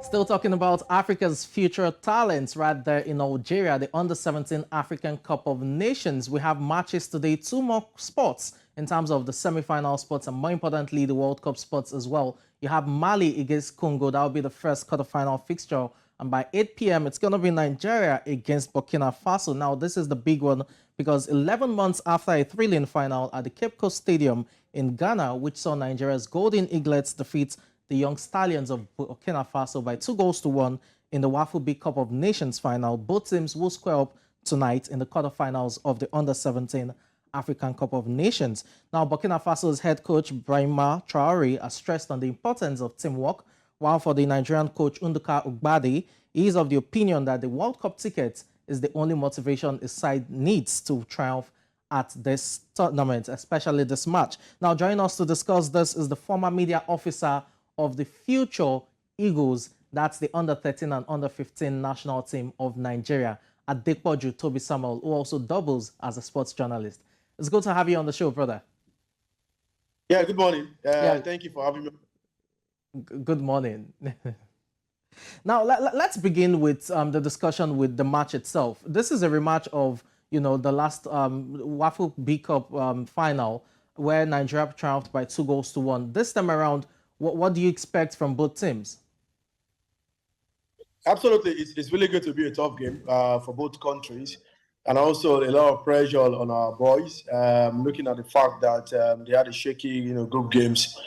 Still talking about Africa's future talents right there in Algeria, the Under-17 African Cup of Nations. We have matches today, two more spots in terms of the semi-final spots and more importantly, the World Cup spots as well. You have Mali against Congo. That will be the first quarterfinal fixture. And by 8 p.m., it's going to be Nigeria against Burkina Faso. Now, this is the big one because 11 months after a thrilling final at the Cape Coast Stadium in Ghana, which saw Nigeria's Golden Eaglets defeat the Young Stallions of Burkina Faso by 2-1 in the Wafu B Cup of Nations final. Both teams will square up tonight in the quarterfinals of the Under-17 African Cup of Nations. Now, Burkina Faso's head coach, Brahima Traore, has stressed on the importance of teamwork, while for the Nigerian coach, Unduka Ugbade, he is of the opinion that the World Cup ticket is the only motivation his side needs to triumph at this tournament, especially this match. Now, joining us to discuss this is the former media officer of the future Eagles, that's the Under-13 and Under-15 national team of Nigeria, Adepoju Toby Samuel, who also doubles as a sports journalist. It's good to have you on the show, brother. Yeah, good morning. Thank you for having me. Good morning. Now, let's begin with the discussion with the match itself. This is a rematch of, the last Wafu B Cup final where Nigeria triumphed by 2-1. This time around, what do you expect from both teams? Absolutely. It's really good to be a tough game for both countries. And also a lot of pressure on our boys, looking at the fact that they had a shaky, group games.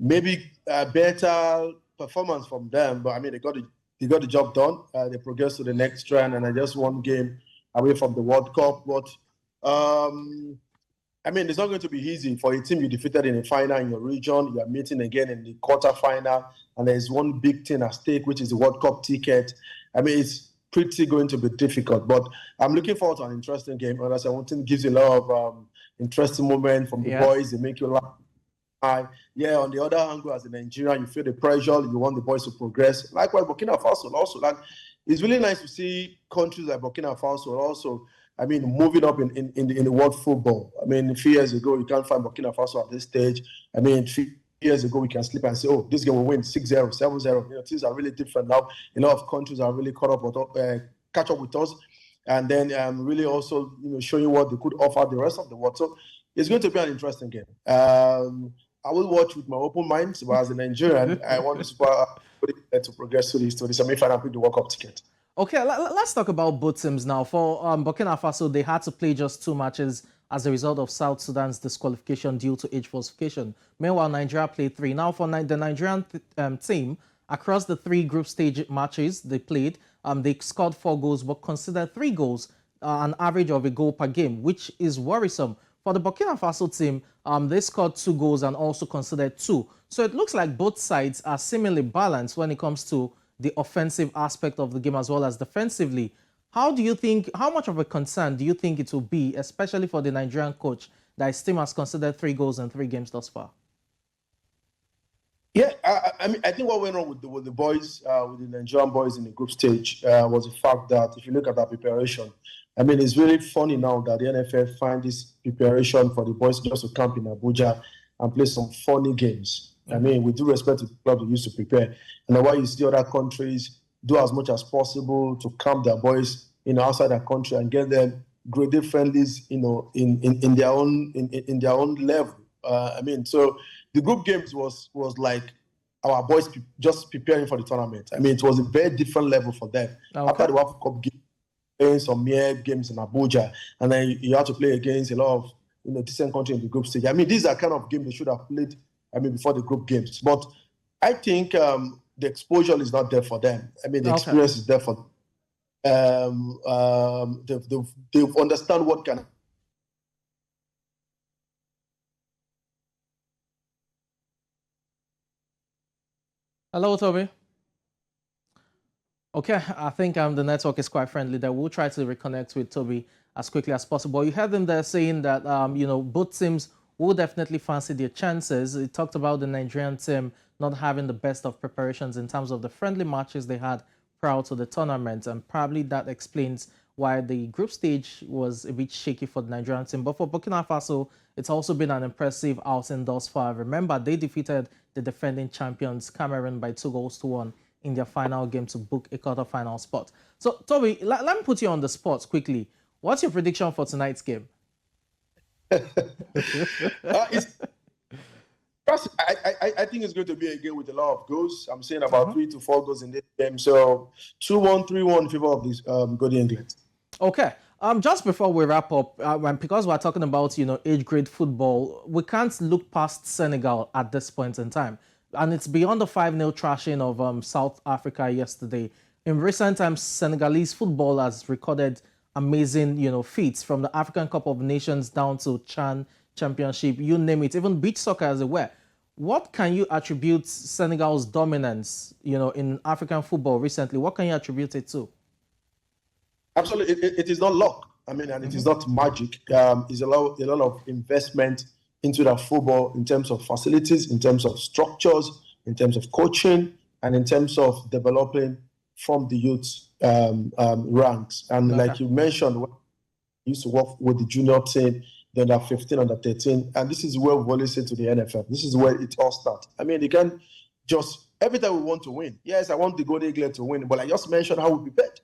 Maybe a better performance from them, but I mean, they got the job done. They progressed to the next round, and just one game away from the World Cup. But I mean, it's not going to be easy for a team you defeated in a final in your region. You are meeting again in the quarterfinal, and there's one big thing at stake, which is the World Cup ticket. I mean, it's pretty going to be difficult, but I'm looking forward to an interesting game. And as I want, it gives you a lot of interesting moments from the boys. They make you laugh. Yeah, on the other angle, as a Nigerian, you feel the pressure. You want the boys to progress. Likewise, Burkina Faso also. It's really nice to see countries like Burkina Faso also, I mean, moving up in the world football. I mean, a few years ago, you can't find Burkina Faso at this stage. I mean, 3 years ago, we can sleep and say, oh, this game will win 6-0, 7-0. Things are really different now. A lot of countries are really catch up with us. And then really also, showing what they could offer the rest of the world. So it's going to be an interesting game. I will watch with my open mind, but as a Nigerian, I want to progress to the semi-final and pick the World Cup ticket. Okay, let's talk about both teams now. For Burkina Faso, they had to play just 2 matches as a result of South Sudan's disqualification due to age falsification. Meanwhile, Nigeria played 3. Now, for the Nigerian team, across the 3 group stage matches they played, they scored 4 goals, but considered 3 goals, an average of a goal per game, which is worrisome. For the Burkina Faso team, they scored 2 goals and also considered 2. So it looks like both sides are seemingly balanced when it comes to the offensive aspect of the game as well as defensively. How much of a concern do you think it will be, especially for the Nigerian coach, that his team has considered 3 goals in 3 games thus far? Yeah, I mean, I think what went on with the boys, with the Nigerian boys in the group stage, was the fact that if you look at that preparation, I mean, it's really funny now that the NFF find this preparation for the boys just to camp in Abuja and play some funny games. I mean, with due respect to the club they used to prepare. And then why you see other countries do as much as possible to camp their boys, outside their country and get them graded friendlies, in their own level. I mean, so the group games was like our boys just preparing for the tournament. I mean, it was a very different level for them. Okay. After the World Cup game, playing some mere games in Abuja, and then you have to play against a lot of decent countries in the group stage. I mean, these are kind of games they should have played, before the group games. But I think the exposure is not there for them. I mean, the experience is there for them. They understand what kind of. Hello, Toby. Okay, I think the network is quite friendly there. We'll try to reconnect with Toby as quickly as possible. You heard them there saying that, both teams will definitely fancy their chances. He talked about the Nigerian team not having the best of preparations in terms of the friendly matches they had prior to the tournament, and probably that explains while the group stage was a bit shaky for the Nigerian team. But for Burkina Faso, it's also been an impressive outing thus far. Remember, they defeated the defending champions Cameroon by 2-1 in their final game to book a quarter-final spot. So, Toby, let me put you on the spot quickly. What's your prediction for tonight's game? I think it's going to be a game with a lot of goals. I'm saying about 3 to 4 goals in this game. So 2-1, 3-1 in favor of this good England. Okay. Just before we wrap up, because we're talking about, age grade football, we can't look past Senegal at this point in time. And it's beyond the 5-0 trashing of South Africa yesterday. In recent times, Senegalese football has recorded amazing, feats from the African Cup of Nations down to CHAN Championship, you name it, even beach soccer as well. What can you attribute Senegal's dominance, in African football recently? What can you attribute it to? Absolutely, it is not luck. I mean, and it is not magic. It's a lot of investment into the football in terms of facilities, in terms of structures, in terms of coaching, and in terms of developing from the youth ranks. And like you mentioned, I used to work with the junior team, the under 15, under 13, and this is where we've always said to the NFL, this is where it all starts. I mean, you can just, every time we want to win. Yes, I want the Golden Eagle to win, but I just mentioned how we prepared.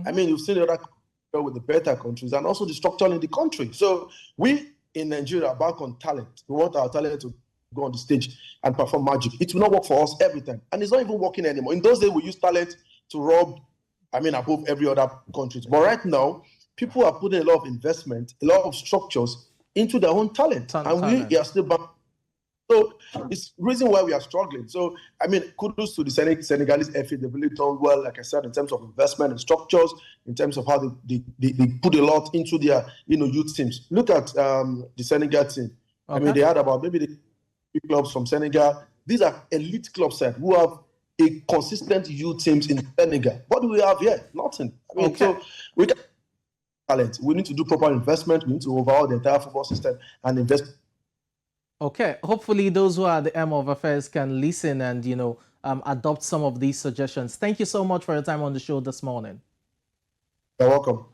I mean, you've seen the other with the better countries and also the structure in the country. So we in Nigeria are back on talent. We want our talent to go on the stage and perform magic. It will not work for us every time. And it's not even working anymore. In those days, we used talent to rob, above every other country. But right now, people are putting a lot of investment, a lot of structures into their own talent. We are still back. So it's the reason why we are struggling. So, kudos to the Senegalese FA. They've really done well, like I said, in terms of investment and structures, in terms of how they put a lot into their, youth teams. Look at the Senegal team. Okay. They had about maybe the clubs from Senegal. These are elite club side who have a consistent youth teams in Senegal. What do we have here? Nothing. So we can talent. We need to do proper investment. We need to overhaul the entire football system and invest. Okay, hopefully those who are at the M of affairs can listen and, adopt some of these suggestions. Thank you so much for your time on the show this morning. You're welcome.